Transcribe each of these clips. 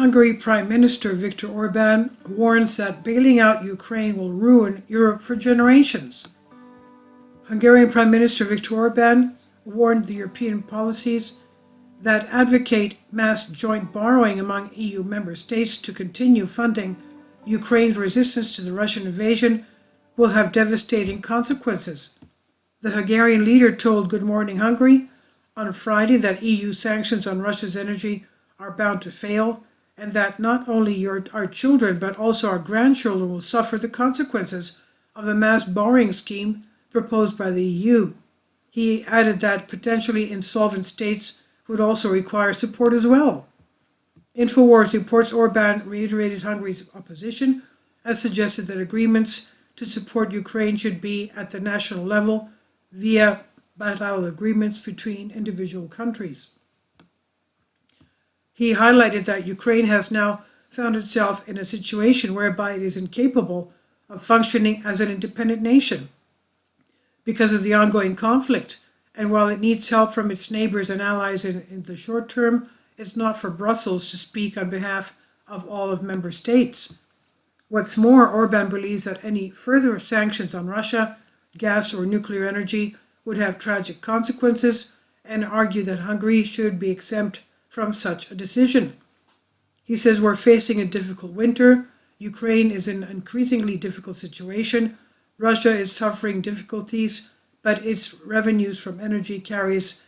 Hungary Prime Minister Viktor Orbán warns that bailing out Ukraine will ruin Europe for generations. Hungarian Prime Minister Viktor Orbán warned the European policies that advocate mass joint borrowing among EU member states to continue funding Ukraine's resistance to the Russian invasion will have devastating consequences. The Hungarian leader told Good Morning Hungary on Friday that EU sanctions on Russia's energy are bound to fail, and that not only our children but also our grandchildren will suffer the consequences of a mass borrowing scheme proposed by the EU. He added that potentially insolvent states would also require support as well. Infowars reports Orbán reiterated Hungary's opposition and suggested that agreements to support Ukraine should be at the national level via bilateral agreements between individual countries. He highlighted that Ukraine has now found itself in a situation whereby it is incapable of functioning as an independent nation because of the ongoing conflict, and while it needs help from its neighbors and allies in the short term, it's not for Brussels to speak on behalf of all of member states. What's more, Orbán believes that any further sanctions on Russia, gas or nuclear energy would have tragic consequences, and argued that Hungary should be exempt from such a decision. He says we're facing a difficult winter. Ukraine is in an increasingly difficult situation. Russia is suffering difficulties, but its revenues from energy carriers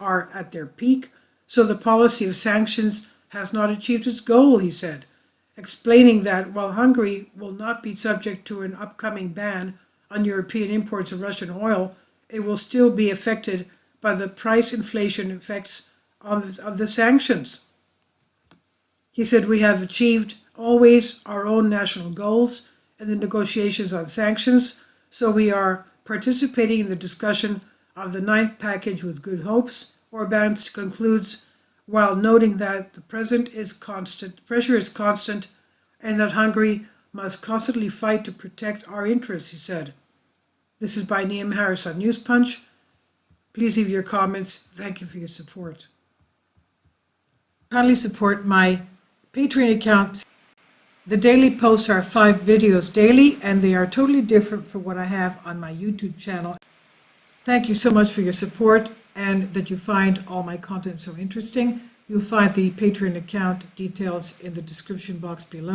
are at their peak. So the policy of sanctions has not achieved its goal, he said, explaining that while Hungary will not be subject to an upcoming ban on European imports of Russian oil, it will still be affected by the price inflation effects of the sanctions. He said we have achieved always our own national goals in the negotiations on sanctions, so we are participating in the discussion of the ninth package with good hopes. Orbán concludes while noting that the pressure is constant, and that Hungary must constantly fight to protect our interests, he said. This is by Neil Harris on News Punch. Please leave your comments. Thank you for your support. Kindly support my Patreon account. The daily posts are 5 videos daily, and they are totally different from what I have on my YouTube channel. Thank you so much for your support and that you find all my content so interesting. You'll find the Patreon account details in the description box below.